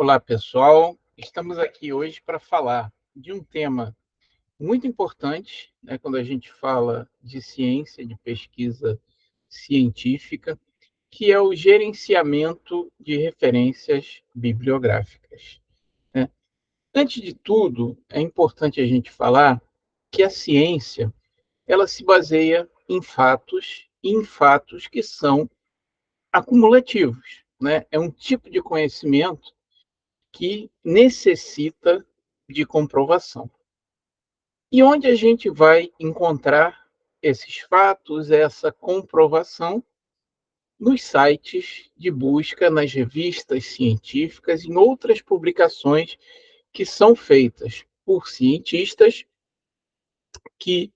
Olá, pessoal. Estamos aqui hoje para falar de um tema muito importante, né, quando a gente fala de ciência, de pesquisa científica, que é o gerenciamento de referências bibliográficas, né? Antes de tudo, é importante a gente falar que a ciência, ela se baseia em fatos que são acumulativos, né? É um tipo de conhecimento que necessita de comprovação. E onde a gente vai encontrar esses fatos, essa comprovação? Nos sites de busca, nas revistas científicas, em outras publicações que são feitas por cientistas que,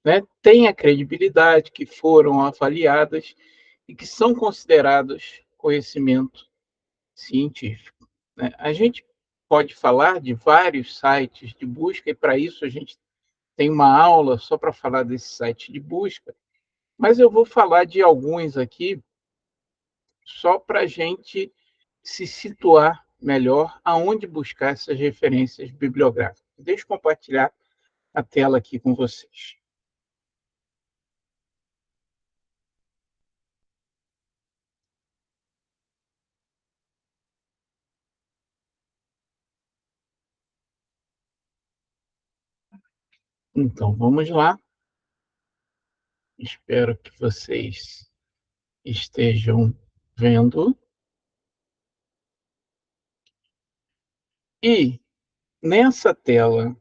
né, têm a credibilidade, que foram avaliadas e que são considerados conhecimento científico, né? A gente pode falar de vários sites de busca, e para isso a gente tem uma aula só para falar desse site de busca, mas eu vou falar de alguns aqui só para a gente se situar melhor aonde buscar essas referências bibliográficas. Deixa eu compartilhar a tela aqui com vocês. Então, vamos lá. Espero que vocês estejam vendo. E nessa tela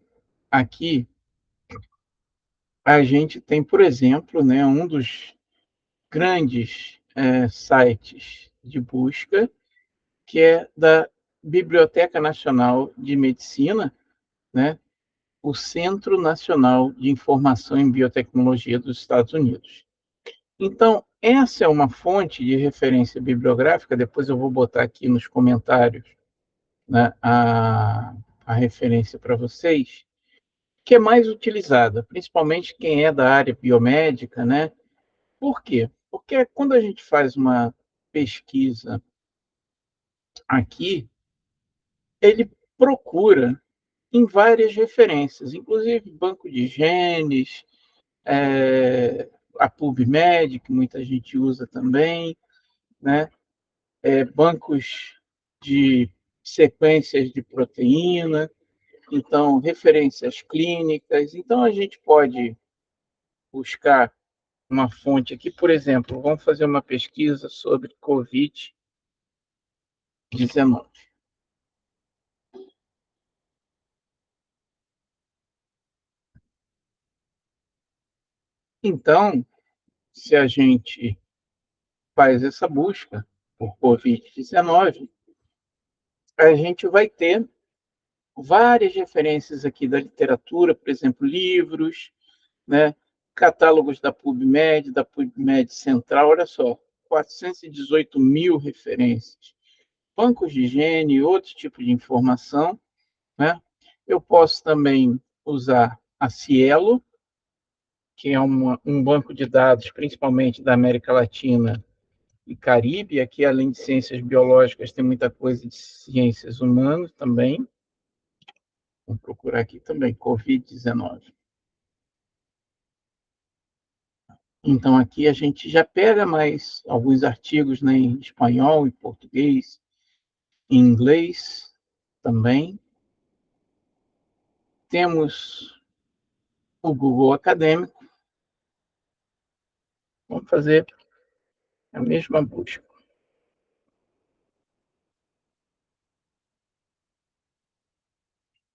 aqui, a gente tem, por exemplo, né, um dos grandes sites de busca, que é da Biblioteca Nacional de Medicina, né, o Centro Nacional de Informação em Biotecnologia dos Estados Unidos. Então, essa é uma fonte de referência bibliográfica, depois eu vou botar aqui nos comentários, né, a referência para vocês, que é mais utilizada, principalmente quem é da área biomédica, né? Por quê? Porque quando a gente faz uma pesquisa aqui, ele procura em várias referências, inclusive banco de genes, a PubMed, que muita gente usa também, né? Bancos de sequências de proteína, então, referências clínicas. Então, a gente pode buscar uma fonte aqui, por exemplo, vamos fazer uma pesquisa sobre Covid-19. Então, se a gente faz essa busca por Covid-19, a gente vai ter várias referências aqui da literatura, por exemplo, livros, né? Catálogos da PubMed Central, olha só, 418 mil referências. Bancos de higiene, outro tipo de informação, né? Eu posso também usar a Cielo, que é um banco de dados, principalmente da América Latina e Caribe. Aqui, além de ciências biológicas, tem muita coisa de ciências humanas também. Vamos procurar aqui também, Covid-19. Então, aqui a gente já pega mais alguns artigos, né, em espanhol, em português, em inglês também. Temos o Google Acadêmico. Vamos fazer a mesma busca.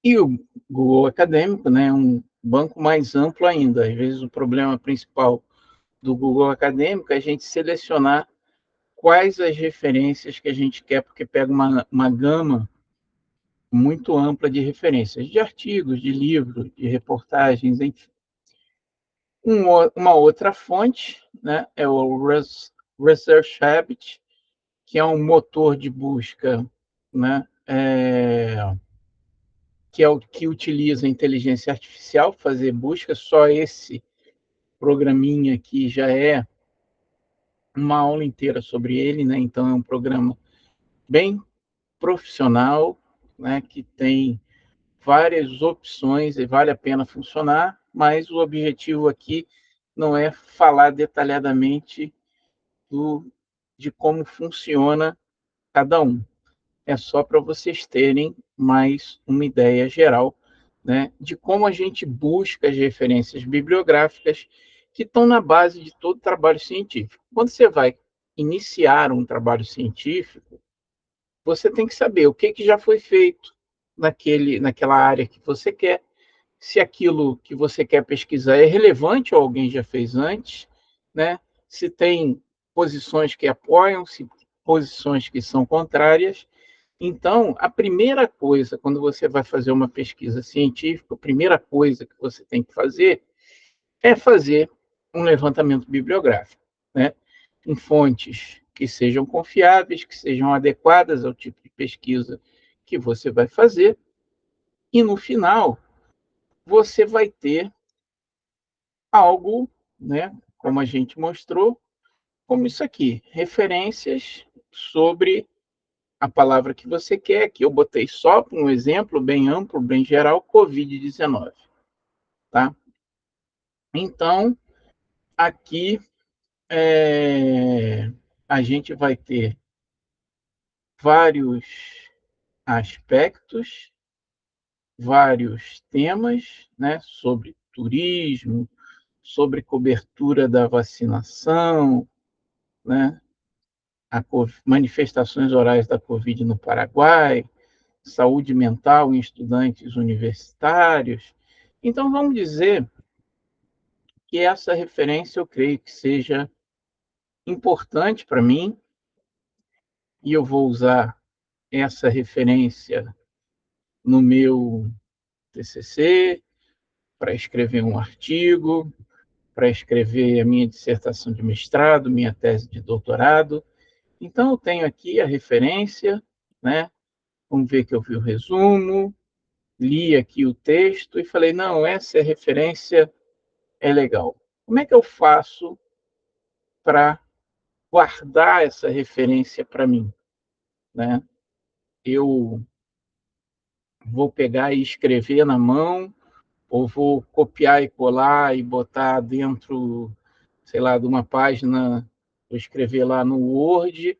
E o Google Acadêmico, né, é um banco mais amplo ainda. Às vezes o problema principal do Google Acadêmico é a gente selecionar quais as referências que a gente quer, porque pega uma gama muito ampla de referências, de artigos, de livros, de reportagens, enfim. Uma outra fonte, né, é o Research Habit, que é um motor de busca, né, que é o que utiliza a inteligência artificial para fazer busca. Só esse programinha aqui já é uma aula inteira sobre ele, né? Então é um programa bem profissional, né, que tem várias opções e vale a pena funcionar, mas o objetivo aqui não é falar detalhadamente de como funciona cada um. É só para vocês terem mais uma ideia geral, né, de como a gente busca as referências bibliográficas que estão na base de todo trabalho científico. Quando você vai iniciar um trabalho científico, você tem que saber o que já foi feito naquela área que você quer, se aquilo que você quer pesquisar é relevante ou alguém já fez antes, né? Se tem posições que apoiam, se posições que são contrárias. Então, a primeira coisa, quando você vai fazer uma pesquisa científica, a primeira coisa que você tem que fazer é fazer um levantamento bibliográfico, né? Em fontes que sejam confiáveis, que sejam adequadas ao tipo de pesquisa que você vai fazer, e no final você vai ter algo, né, como a gente mostrou, como isso aqui, referências sobre a palavra que você quer, que eu botei só um exemplo bem amplo, bem geral, Covid-19, tá? Então, aqui a gente vai ter vários aspectos, vários temas, né, sobre turismo, sobre cobertura da vacinação, né, manifestações orais da Covid no Paraguai, saúde mental em estudantes universitários. Então, vamos dizer que essa referência eu creio que seja importante para mim, e eu vou usar essa referência no meu TCC, para escrever um artigo, para escrever a minha dissertação de mestrado, minha tese de doutorado. Então, eu tenho aqui a referência, né? Vamos ver que eu vi o resumo, li aqui o texto e falei, não, essa referência é legal. Como é que eu faço para guardar essa referência para mim, né? Eu vou pegar e escrever na mão, ou vou copiar e colar e botar dentro, sei lá, de uma página, vou escrever lá no Word,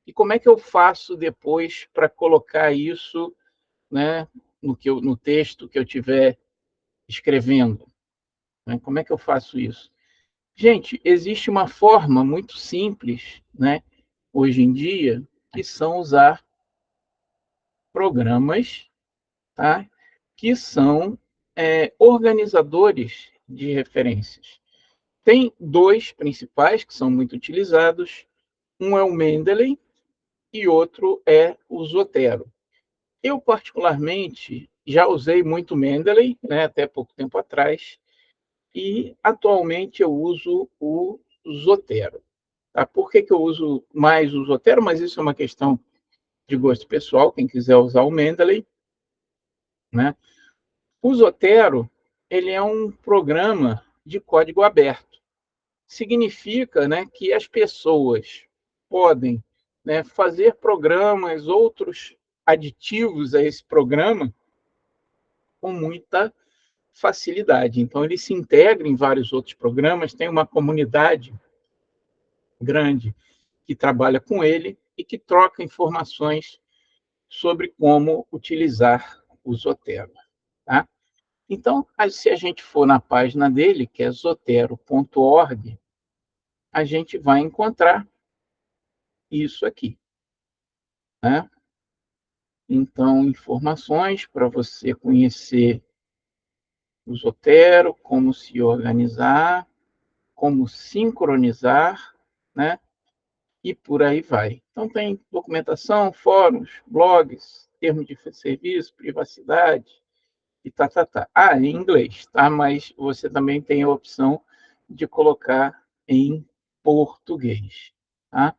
e como é que eu faço depois para colocar isso, né, no texto que eu estiver escrevendo, né? Como é que eu faço isso? Gente, existe uma forma muito simples, né, hoje em dia, que são usar programas, tá, que são organizadores de referências. Tem dois principais que são muito utilizados. Um é o Mendeley e outro é o Zotero. Eu, particularmente, já usei muito o Mendeley, né, até pouco tempo atrás, e atualmente eu uso o Zotero. Tá? Por que eu uso mais o Zotero? Mas isso é uma questão de gosto pessoal, quem quiser usar o Mendeley, né? O Zotero, ele é um programa de código aberto. Significa, né, que as pessoas podem, né, fazer programas, outros aditivos a esse programa com muita facilidade. Então, ele se integra em vários outros programas, tem uma comunidade grande que trabalha com ele e que troca informações sobre como utilizar o Zotero. Tá? Então, se a gente for na página dele, que é zotero.org, a gente vai encontrar isso aqui. Né? Então, informações para você conhecer o Zotero, como se organizar, como sincronizar, né? E por aí vai. Então, tem documentação, fóruns, blogs, termos de serviço, privacidade, e tá. Ah, em inglês, tá? Mas você também tem a opção de colocar em português, tá?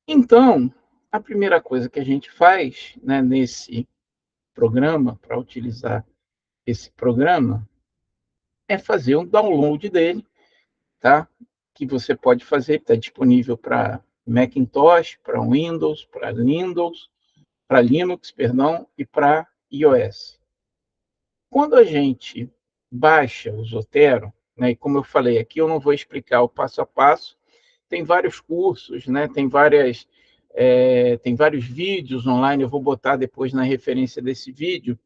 Então, a primeira coisa que a gente faz, né, nesse programa, para utilizar esse programa, é fazer um download dele, tá? Que você pode fazer, está disponível para Macintosh, para Windows, para Linux, para Linux, perdão, e para iOS. Quando a gente baixa o Zotero, né, e como eu falei aqui, eu não vou explicar o passo a passo, tem vários cursos, né, tem vários vídeos online, eu vou botar depois na referência desse vídeo,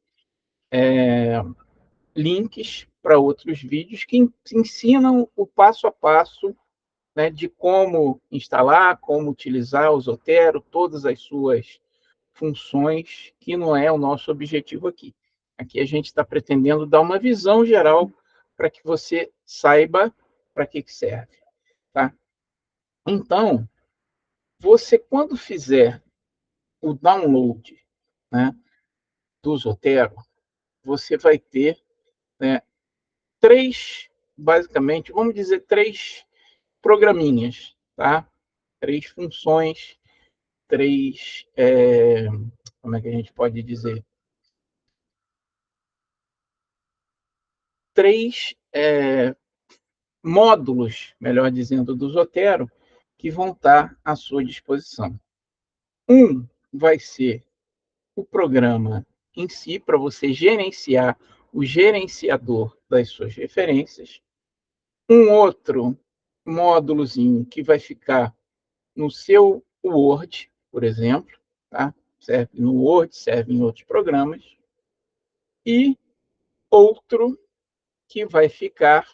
links para outros vídeos que ensinam o passo a passo, né, de como instalar, como utilizar o Zotero, todas as suas funções, que não é o nosso objetivo aqui. Aqui a gente está pretendendo dar uma visão geral para que você saiba para que serve. Tá? Então, você, quando fizer o download, né, do Zotero, você vai ter, né, basicamente, vamos dizer, três programinhas, tá? Três funções, como é que a gente pode dizer? Três módulos, melhor dizendo, do Zotero, que vão estar à sua disposição. Um vai ser o programa em si, para você gerenciar o gerenciador das suas referências. Um outro módulozinho que vai ficar no seu Word, por exemplo, tá? Serve no Word, serve em outros programas. E outro que vai ficar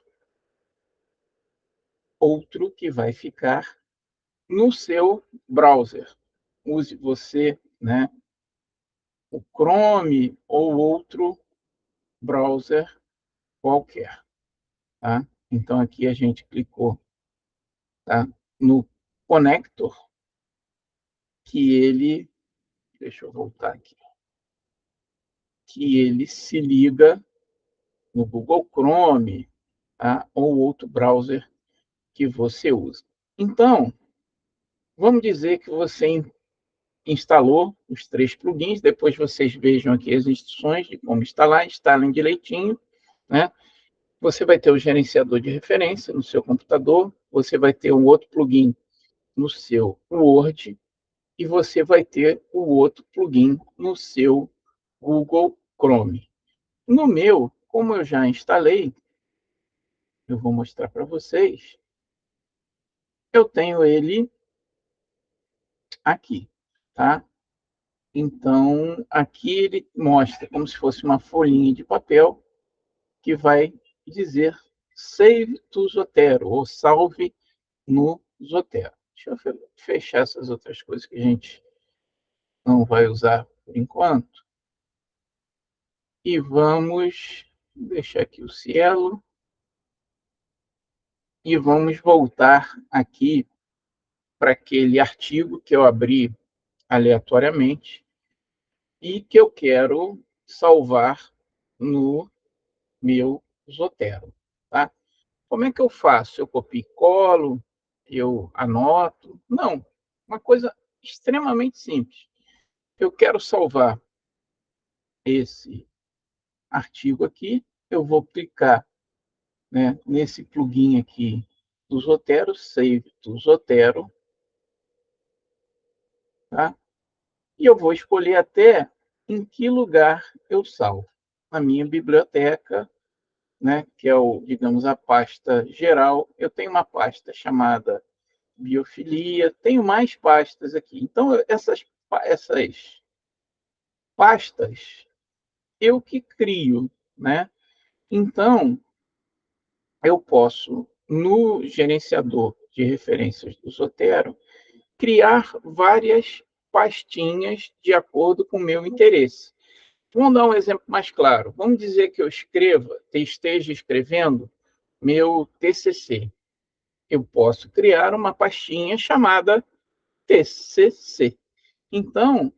no seu browser. Use você, né, o Chrome ou outro browser qualquer. Tá? Então, aqui a gente clicou, tá, no Connector, que ele, deixa eu voltar aqui, que ele se liga no Google Chrome, tá, ou outro browser que você usa. Então, vamos dizer que você instalou os três plugins, depois vocês vejam aqui as instruções de como instalar, instalem direitinho, né? Você vai ter o gerenciador de referência no seu computador, você vai ter um outro plugin no seu Word e você vai ter o outro plugin no seu Google Chrome. No meu, como eu já instalei, eu vou mostrar para vocês, eu tenho ele aqui, tá? Então, aqui ele mostra como se fosse uma folhinha de papel que vai dizer Save to Zotero, ou salve no Zotero. Deixa eu fechar essas outras coisas que a gente não vai usar por enquanto. E vamos deixar aqui o Cielo. E vamos voltar aqui para aquele artigo que eu abri aleatoriamente e que eu quero salvar no meu Zotero. Tá? Como é que eu faço? Eu copio e colo? Eu anoto? Não. Uma coisa extremamente simples. Eu quero salvar esse artigo aqui, eu vou clicar, né, nesse plugin aqui do Zotero, Save to Zotero, tá? E eu vou escolher até em que lugar eu salvo. Na minha biblioteca, né, que é digamos, a pasta geral, eu tenho uma pasta chamada biofilia, tenho mais pastas aqui. Então, essas pastas, eu que crio, né? Então, eu posso, no gerenciador de referências do Zotero, criar várias pastinhas de acordo com o meu interesse. Vamos dar um exemplo mais claro. Vamos dizer que eu esteja escrevendo meu TCC. Eu posso criar uma pastinha chamada TCC. Então,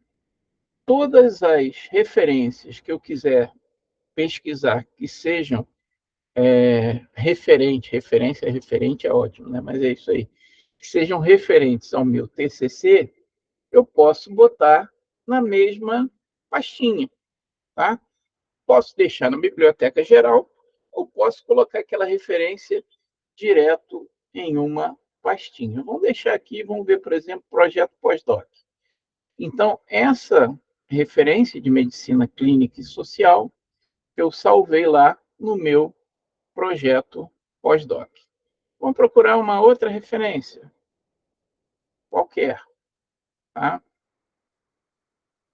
todas as referências que eu quiser pesquisar que sejam referente é ótimo, né? Mas é isso aí, que sejam referentes ao meu TCC, eu posso botar na mesma pastinha, tá? Posso deixar na biblioteca geral ou posso colocar aquela referência direto em uma pastinha. Vamos deixar aqui, vamos ver, por exemplo, projeto pós-doc. Então, essa referência de medicina clínica e social que eu salvei lá no meu projeto pós-doc. Vamos procurar uma outra referência, qualquer, tá?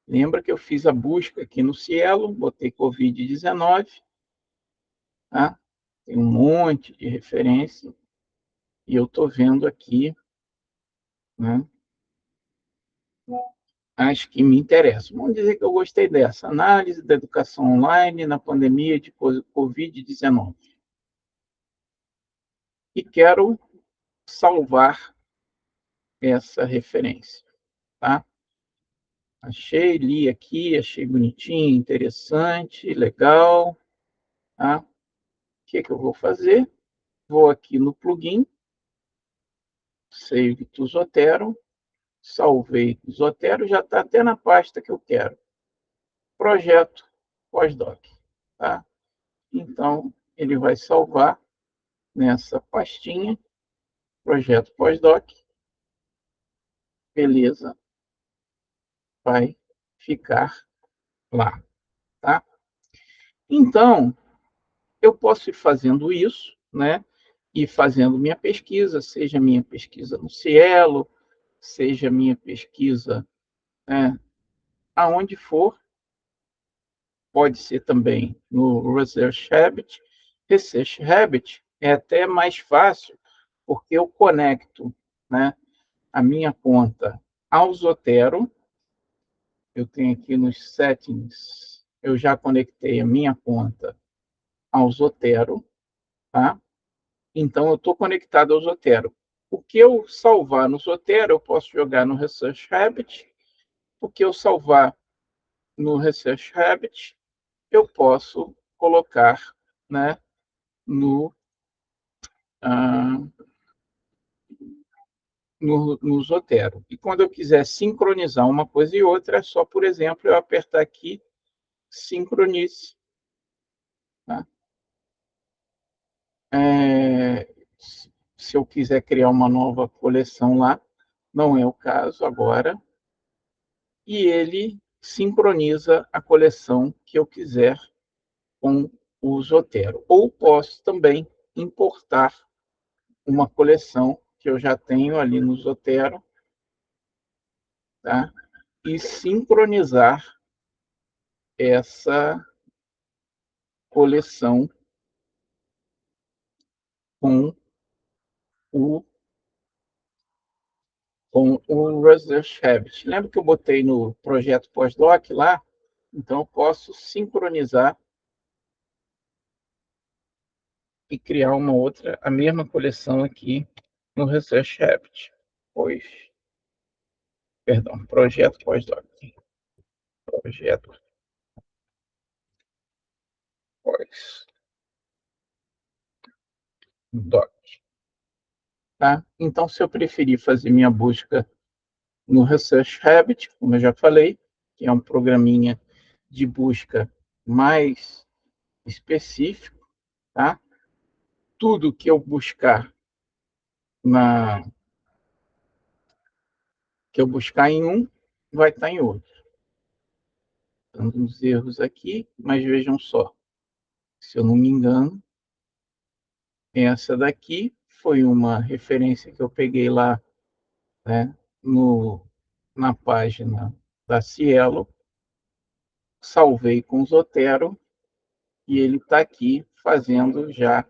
Lembra que eu fiz a busca aqui no Cielo, botei Covid-19, tá? Tem um monte de referência, e eu estou vendo aqui, né, as que me interessam. Vamos dizer que eu gostei dessa, análise da educação online na pandemia de Covid-19. E quero salvar essa referência, tá? Achei, li aqui, achei bonitinho, interessante, legal, tá? O que eu vou fazer? Vou aqui no plugin, Save to Zotero, salvei Zotero, já está até na pasta que eu quero. Projeto pós-doc, tá? Então, ele vai salvar nessa pastinha, projeto pós-doc, beleza, vai ficar lá, tá? Então, eu posso ir fazendo isso, né? E fazendo minha pesquisa, seja minha pesquisa no Cielo, seja minha pesquisa, né, aonde for, pode ser também no Research Habit. Research Habit é até mais fácil, porque eu conecto, né, a minha conta ao Zotero. Eu tenho aqui nos settings, eu já conectei a minha conta ao Zotero, tá? Então, eu estou conectado ao Zotero. O que eu salvar no Zotero, eu posso jogar no Research Habit. O que eu salvar no Research Habit, eu posso colocar, né, no, ah, no Zotero. E quando eu quiser sincronizar uma coisa e outra, é só, por exemplo, eu apertar aqui, sincronize. Tá? Se eu quiser criar uma nova coleção lá, não é o caso agora, e ele sincroniza a coleção que eu quiser com o Zotero. Ou posso também importar uma coleção que eu já tenho ali no Zotero, tá? E sincronizar essa coleção com o, com o Research Habit. Lembra que eu botei no projeto pós-doc lá? Então, eu posso sincronizar e criar uma outra, a mesma coleção aqui no Research Habit. Projeto pós-doc. Projeto pós-doc. Tá? Então, se eu preferir fazer minha busca no Research Habit, como eu já falei, que é um programinha de busca mais específico, tá? Tudo que eu buscar na que eu buscar em um vai estar em outro. Dando uns erros aqui, mas vejam só, se eu não me engano, essa daqui foi uma referência que eu peguei lá, né, na página da Cielo, salvei com o Zotero e ele está aqui fazendo já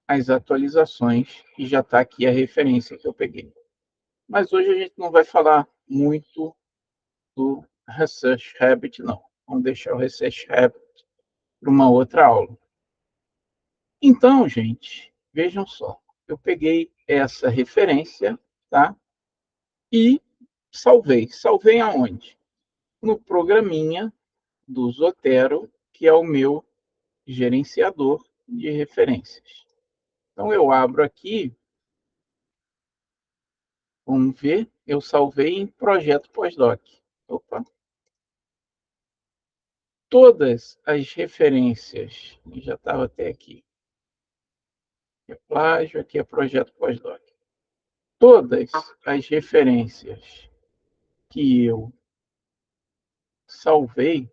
as atualizações e já está aqui a referência que eu peguei. Mas hoje a gente não vai falar muito do Research Habit, não. Vamos deixar o Research Habit para uma outra aula. Então, gente, vejam só. Eu peguei essa referência, tá? E salvei. Salvei aonde? No programinha do Zotero, que é o meu gerenciador de referências. Então, eu abro aqui, vamos ver, eu salvei em projeto pós-doc. Opa. Todas as referências, já estava até aqui, aqui é plágio, aqui é projeto pós-doc. Todas as referências que eu salvei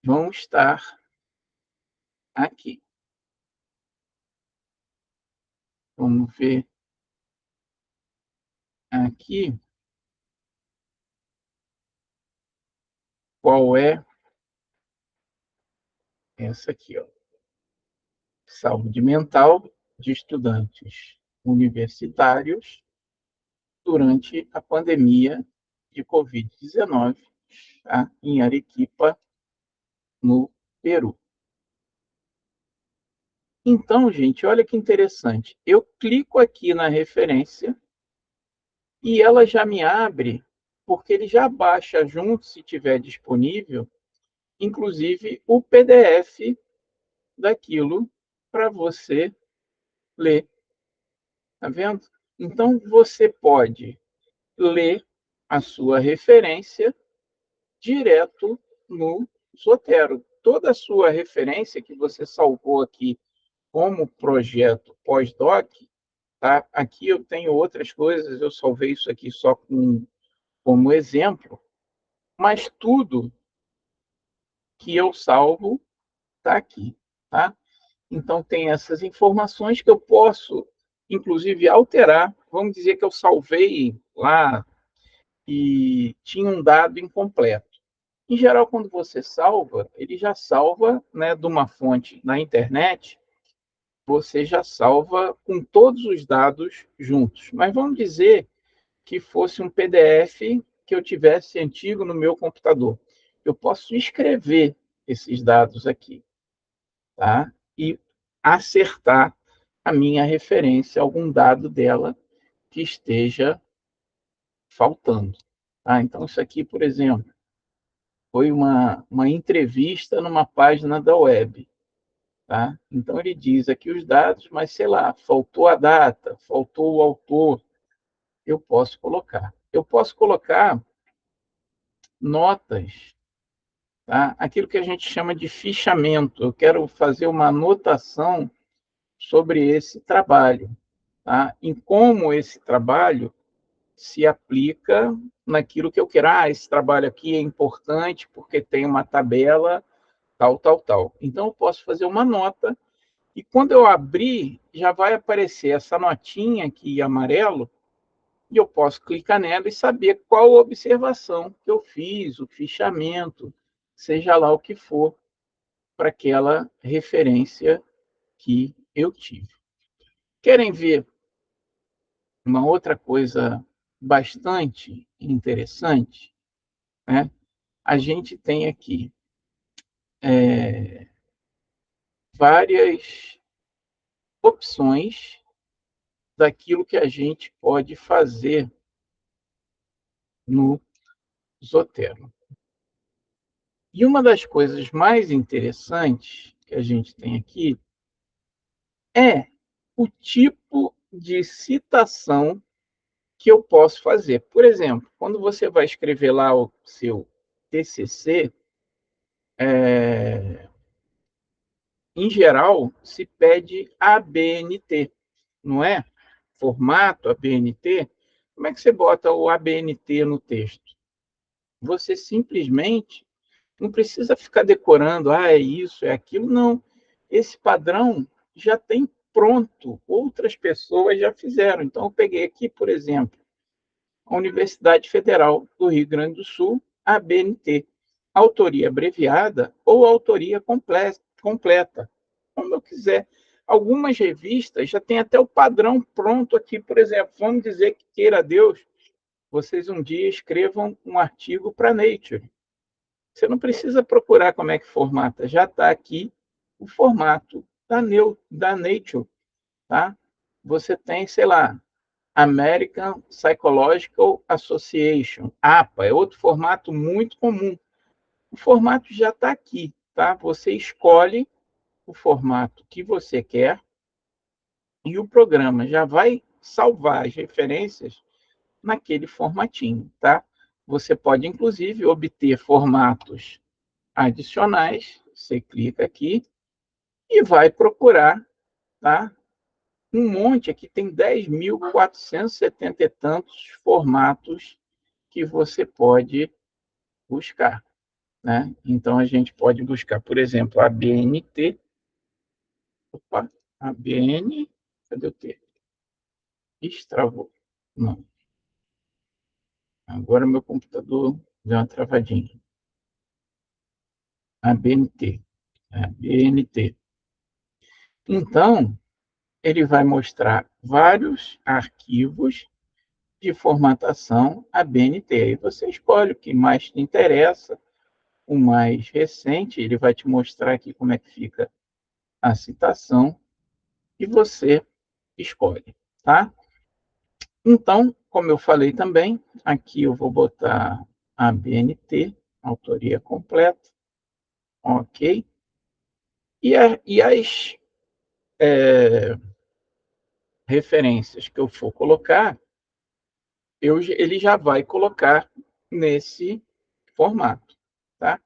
vão estar aqui. Vamos ver aqui qual é essa aqui, ó. Saúde mental de estudantes universitários durante a pandemia de Covid-19, tá? Em Arequipa, no Peru. Então, gente, olha que interessante. Eu clico aqui na referência e ela já me abre, porque ele já baixa junto, se tiver disponível, inclusive o PDF daquilo para você ler. Tá vendo? Então, você pode ler a sua referência direto no Zotero. Toda a sua referência que você salvou aqui como projeto pós-doc, tá? Aqui eu tenho outras coisas, eu salvei isso aqui só como exemplo, mas tudo que eu salvo está aqui, tá? Então tem essas informações que eu posso, inclusive, alterar. Vamos dizer que eu salvei lá e tinha um dado incompleto. Em geral, quando você salva, ele já salva, né, de uma fonte na internet, você já salva com todos os dados juntos. Mas vamos dizer que fosse um PDF que eu tivesse antigo no meu computador. Eu posso escrever esses dados aqui, tá? E acertar a minha referência, algum dado dela que esteja faltando. Tá? Então, isso aqui, por exemplo, foi uma entrevista numa página da web. Tá? Então, ele diz aqui os dados, mas, sei lá, faltou a data, faltou o autor, eu posso colocar. Eu posso colocar notas, tá? Aquilo que a gente chama de fichamento. Eu quero fazer uma anotação sobre esse trabalho, tá? Em como esse trabalho se aplica naquilo que eu quero. Ah, esse trabalho aqui é importante porque tem uma tabela, tal, tal, tal. Então, eu posso fazer uma nota e quando eu abrir, já vai aparecer essa notinha aqui em amarelo e eu posso clicar nela e saber qual observação que eu fiz, o fichamento, seja lá o que for, para aquela referência que eu tive. Querem ver uma outra coisa bastante interessante? Né? A gente tem aqui várias opções daquilo que a gente pode fazer no Zotero. E uma das coisas mais interessantes que a gente tem aqui é o tipo de citação que eu posso fazer. Por exemplo, quando você vai escrever lá o seu TCC, em geral, se pede ABNT, não é? Formato ABNT. Como é que você bota o ABNT no texto? Você simplesmente não precisa ficar decorando, é isso, é aquilo, não. Esse padrão já tem pronto, outras pessoas já fizeram. Então, eu peguei aqui, por exemplo, a Universidade Federal do Rio Grande do Sul, ABNT, autoria abreviada ou autoria completa, como eu quiser. Algumas revistas já têm até o padrão pronto aqui, por exemplo, vamos dizer que queira Deus, vocês um dia escrevam um artigo para Nature. Você não precisa procurar como é que formata, já está aqui o formato da Nature, tá? Você tem, sei lá, American Psychological Association, APA, é outro formato muito comum. O formato já está aqui, tá? Você escolhe o formato que você quer e o programa já vai salvar as referências naquele formatinho, tá? Você pode, inclusive, obter formatos adicionais, você clica aqui e vai procurar, tá? Um monte aqui, tem 10.470 e tantos formatos que você pode buscar, né? Então, a gente pode buscar, por exemplo, ABNT. Opa, ABN, cadê o T? Destravou. Não. Agora meu computador deu uma travadinha. ABNT. ABNT. Então, ele vai mostrar vários arquivos de formatação ABNT. Aí você escolhe o que mais te interessa, o mais recente, ele vai te mostrar aqui como é que fica a citação e você escolhe, tá? Então, como eu falei também, aqui eu vou botar ABNT, autoria completa, ok? E as referências que eu for colocar, ele já vai colocar nesse formato, tá?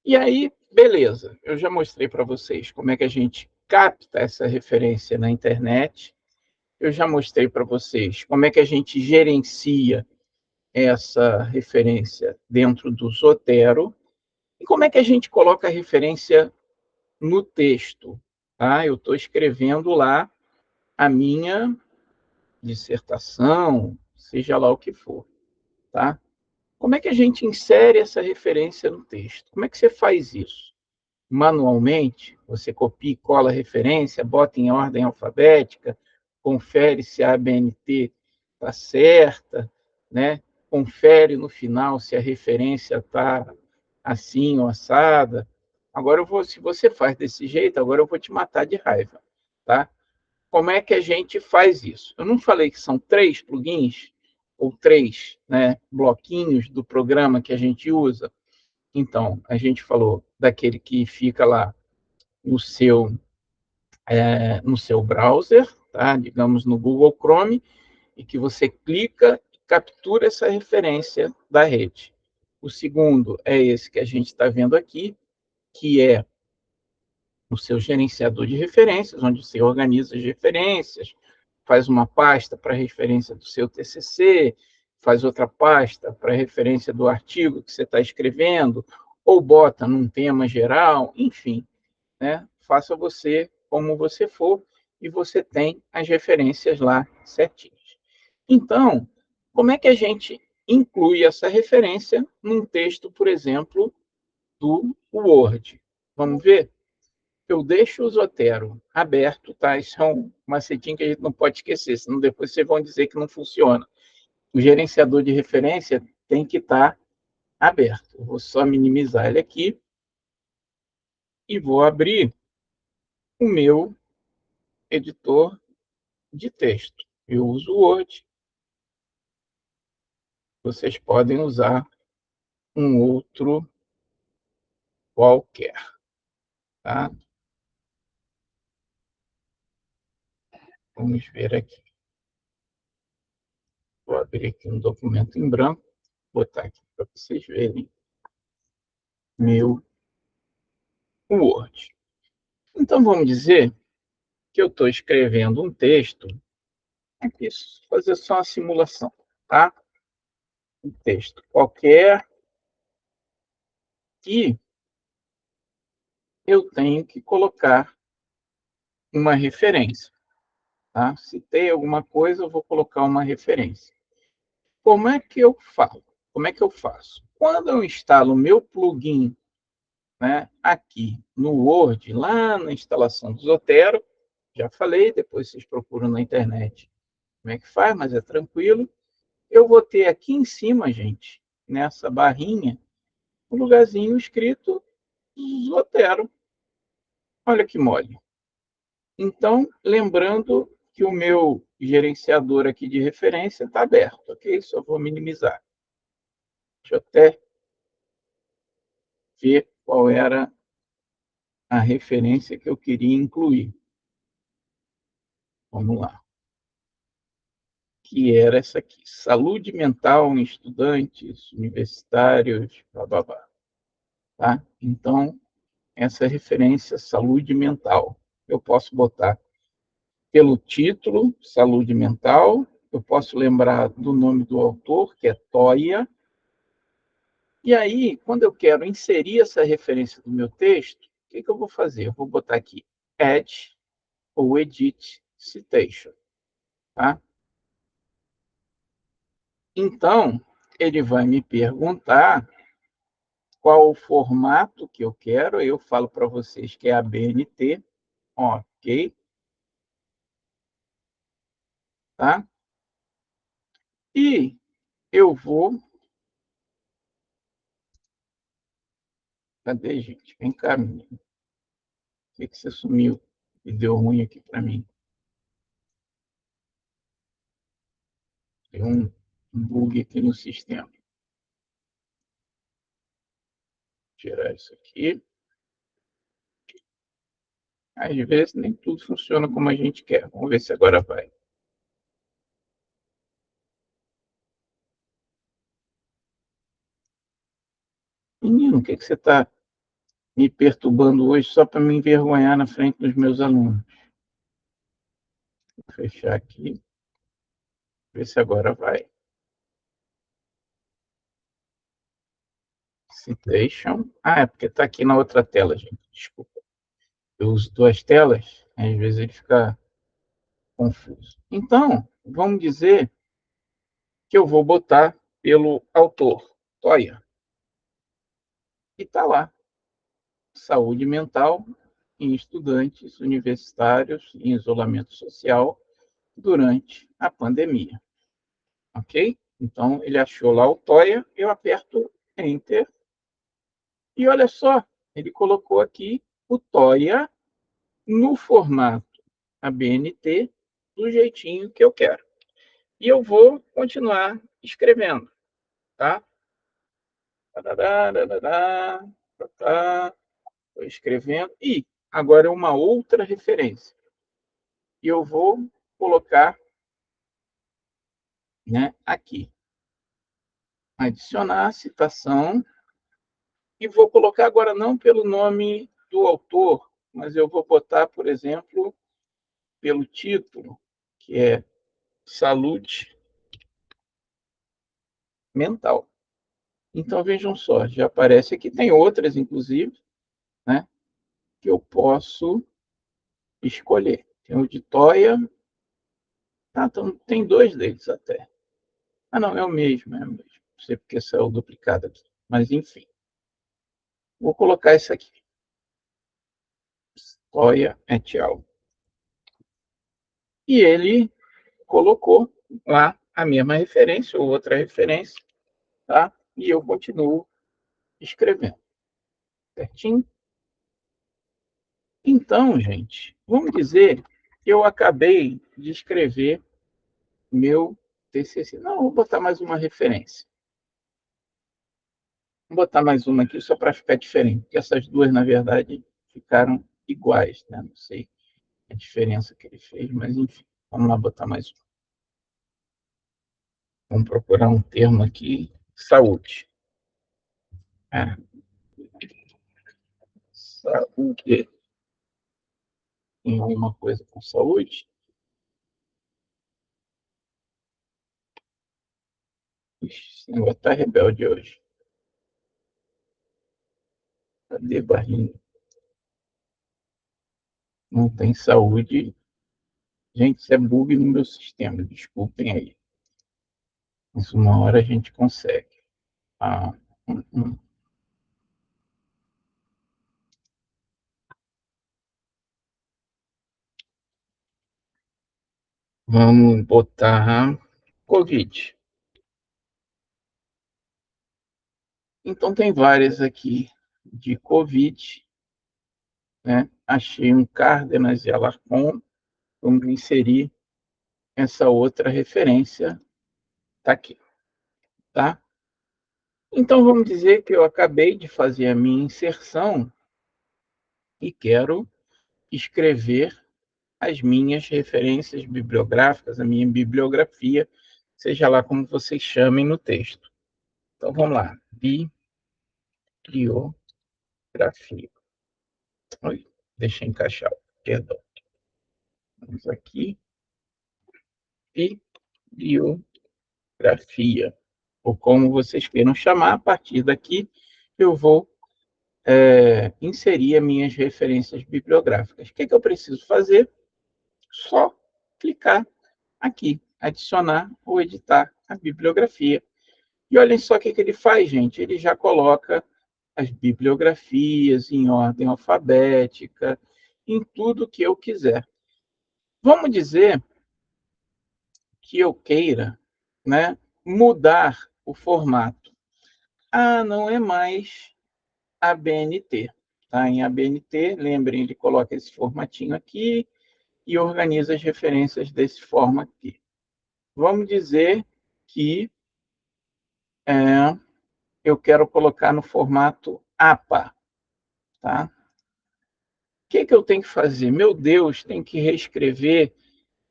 E aí, beleza, eu já mostrei para vocês como é que a gente capta essa referência na internet, eu já mostrei para vocês como é que a gente gerencia essa referência dentro do Zotero e como é que a gente coloca a referência no texto, tá? Eu estou escrevendo lá a minha dissertação, seja lá o que for, tá? Como é que a gente insere essa referência no texto? Como é que você faz isso? Manualmente, você copia e cola a referência, bota em ordem alfabética, confere se a ABNT está certa, né? Confere no final se a referência está assim ou assada. Agora, se você faz desse jeito, agora eu vou te matar de raiva, tá? Como é que a gente faz isso? Eu não falei que são 3 plugins ou 3, né, bloquinhos do programa que a gente usa? Então, a gente falou daquele que fica lá no seu browser, tá? Digamos no Google Chrome, e que você clica e captura essa referência da rede. O segundo é esse que a gente está vendo aqui, que é o seu gerenciador de referências, onde você organiza as referências, faz uma pasta para referência do seu TCC, faz outra pasta para referência do artigo que você está escrevendo, ou bota num tema geral, enfim, né? Faça você como você for e você tem as referências lá certinhas. Então, como é que a gente inclui essa referência num texto, por exemplo, do Word? Vamos ver? Eu deixo o Zotero aberto, tá? Isso é um macetinho que a gente não pode esquecer, senão depois vocês vão dizer que não funciona. O gerenciador de referência tem que estar aberto. Eu vou só minimizar ele aqui e vou abrir o meu editor de texto. Eu uso o Word, vocês podem usar um outro qualquer, tá? Vamos ver aqui. Vou abrir aqui um documento em branco, botar aqui para vocês verem meu Word. Então, vamos dizer que eu estou escrevendo um texto, aqui, fazer só uma simulação, tá? Um texto qualquer que eu tenho que colocar uma referência, tá? Citei alguma coisa, eu vou colocar uma referência. Como é que eu falo? Como é que eu faço? Quando eu instalo o meu plugin, né, aqui no Word, lá na instalação do Zotero, já falei, depois vocês procuram na internet como é que faz, mas é tranquilo. Eu vou ter aqui em cima, gente, nessa barrinha, um lugarzinho escrito Zotero. Olha que mole. Então, lembrando que o meu gerenciador aqui de referência está aberto, ok? Só vou minimizar. Deixa eu até ver qual era a referência que eu queria incluir. Vamos lá. Que era essa aqui. Saúde mental em estudantes universitários, blá, blá, blá. Tá? Então, essa referência, saúde mental. Eu posso botar pelo título, saúde mental. Eu posso lembrar do nome do autor, que é Toia. E aí, quando eu quero inserir essa referência no meu texto, o que eu vou fazer? Eu vou botar aqui add ou edit citation, tá? Então, ele vai me perguntar qual o formato que eu quero. Eu falo para vocês que é a BNT, ok, tá? E eu vou... Cadê, gente? Vem cá, menino. Por que você sumiu e deu ruim aqui para mim? Tem um bug aqui no sistema. Vou tirar isso aqui. Às vezes nem tudo funciona como a gente quer. Vamos ver se agora vai. Menino, o que você está me perturbando hoje só para me envergonhar na frente dos meus alunos? Vou fechar aqui, ver se agora vai. Citation. Ah, é porque está aqui na outra tela, gente. Desculpa. Eu uso duas telas, às vezes ele fica confuso. Então, vamos dizer que eu vou botar pelo autor, Toya. E está lá. Saúde mental em estudantes universitários em isolamento social durante a pandemia. Ok? Então, ele achou lá o Toya, eu aperto Enter e olha só, ele colocou aqui o Toya no formato ABNT do jeitinho que eu quero. E eu vou continuar escrevendo, tá? Estou escrevendo. E agora é uma outra referência. E eu vou colocar, né, aqui. Adicionar a citação. E vou colocar agora não pelo nome do autor, mas eu vou botar, por exemplo, pelo título, que é Saúde Mental. Então, vejam só, já aparece aqui, tem outras, inclusive, né, que eu posso escolher. Tem o de Toya, então, tem dois deles até. Ah, não, é o mesmo, é o mesmo. Não sei porque saiu duplicado aqui. Mas, enfim, vou colocar esse aqui. Toya et al. E ele colocou lá a mesma referência ou outra referência, tá? E eu continuo escrevendo, certinho? Então, gente, vamos dizer que eu acabei de escrever meu TCC. Não, vou botar mais uma referência. Vou botar mais uma aqui só para ficar diferente, porque essas duas, na verdade, ficaram iguais, né? Não sei a diferença que ele fez, mas enfim, vamos lá botar mais uma. Vamos procurar um termo aqui, saúde. É, saúde. Tem alguma coisa com saúde? Ixi, esse negócio tá rebelde hoje. Cadê barrinha? Não tem saúde. Gente, isso é bug no meu sistema. Desculpem aí. Mas uma hora a gente consegue. Ah, hum, hum. Vamos botar Covid. Então, tem várias aqui de Covid, né? Achei um Cárdenas e Alarcon. Vamos inserir essa outra referência. Está aqui, tá? Então, vamos dizer que eu acabei de fazer a minha inserção e quero escrever as minhas referências bibliográficas, a minha bibliografia, seja lá como vocês chamem no texto. Então, vamos lá. Bibliografia. Oi, deixa eu encaixar, perdão. Vamos aqui. Bibliografia. ou como vocês queiram chamar. A partir daqui, eu vou inserir as minhas referências bibliográficas. O que eu preciso fazer? Só clicar aqui, adicionar ou editar a bibliografia. E olhem só o que ele faz, gente. Ele já coloca as bibliografias em ordem alfabética, em tudo que eu quiser. Vamos dizer que eu queira, né, mudar o formato. Ah, não é mais ABNT. Tá? Em ABNT, lembrem, ele coloca esse formatinho aqui e organiza as referências desse forma aqui. Vamos dizer que eu quero colocar no formato APA. Tá? O que eu tenho que fazer? Meu Deus, tem que reescrever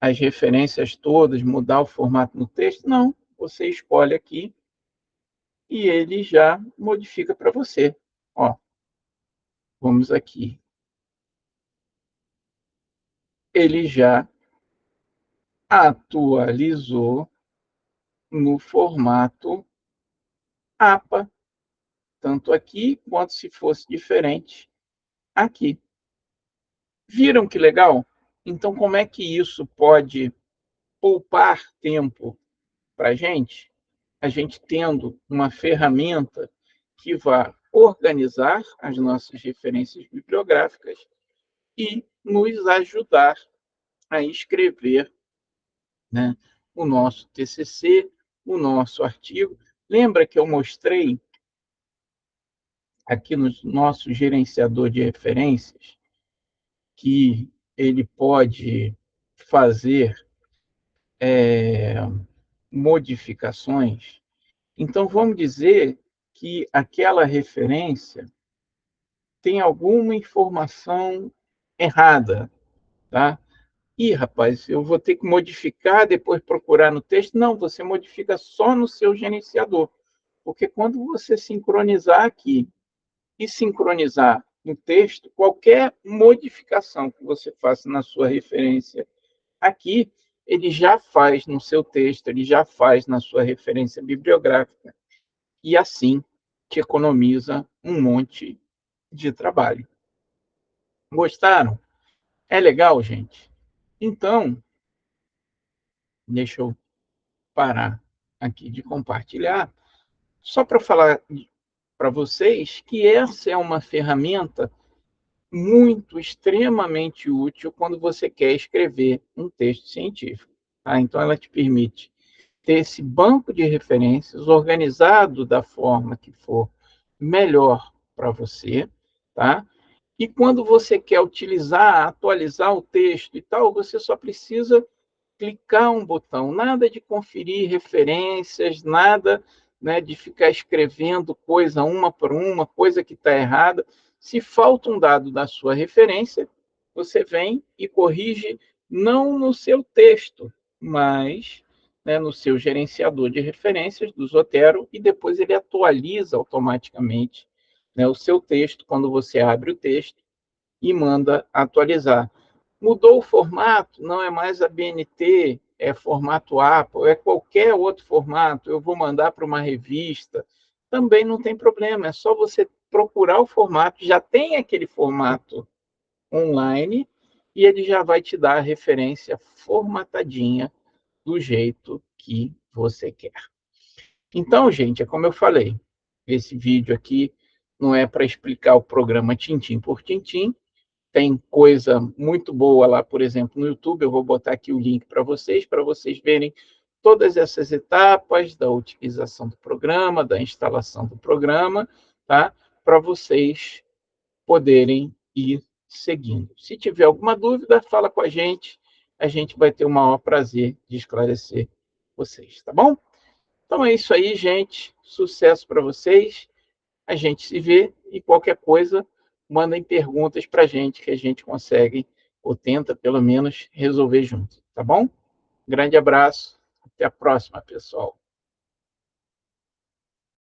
as referências todas, mudar o formato no texto? Não, você escolhe aqui e ele já modifica para você. Ó, vamos aqui. Ele já atualizou no formato APA, tanto aqui quanto se fosse diferente aqui. Viram que legal? Então, como é que isso pode poupar tempo para a gente? A gente tendo uma ferramenta que vai organizar as nossas referências bibliográficas e nos ajudar a escrever, né, o nosso TCC, o nosso artigo. Lembra que eu mostrei aqui no nosso gerenciador de referências que ele pode fazer modificações? Então, vamos dizer que aquela referência tem alguma informação errada, tá? Ih, rapaz, eu vou ter que modificar, depois procurar no texto. Não, você modifica só no seu gerenciador. Porque quando você sincronizar aqui e sincronizar no texto, qualquer modificação que você faça na sua referência aqui, ele já faz no seu texto, ele já faz na sua referência bibliográfica. E assim te economiza um monte de trabalho. Gostaram? É legal, gente? Então, deixa eu parar aqui de compartilhar, só para falar para vocês que essa é uma ferramenta muito, extremamente útil quando você quer escrever um texto científico. Tá? Então, ela te permite ter esse banco de referências organizado da forma que for melhor para você, tá? E quando você quer utilizar, atualizar o texto e tal, você só precisa clicar um botão, nada de conferir referências, nada, né, de ficar escrevendo coisa uma por uma, coisa que está errada. Se falta um dado da sua referência, você vem e corrige não no seu texto, mas, né, no seu gerenciador de referências do Zotero, e depois ele atualiza automaticamente, né, o seu texto quando você abre o texto e manda atualizar. Mudou o formato, não é mais a BNT, é formato APA, ou é qualquer outro formato, eu vou mandar para uma revista, também não tem problema, é só você procurar o formato, já tem aquele formato online, e ele já vai te dar a referência formatadinha do jeito que você quer. Então, gente, é como eu falei, esse vídeo aqui não é para explicar o programa tintim por tintim, tem coisa muito boa lá, por exemplo, no YouTube. Eu vou botar aqui o link para vocês verem todas essas etapas da utilização do programa, da instalação do programa, tá? Para vocês poderem ir seguindo. Se tiver alguma dúvida, fala com a gente vai ter o maior prazer de esclarecer vocês, tá bom? Então é isso aí, gente. Sucesso para vocês. A gente se vê e qualquer coisa, mandem perguntas para a gente que a gente consegue, ou tenta pelo menos, resolver junto, tá bom? Grande abraço, até a próxima, pessoal.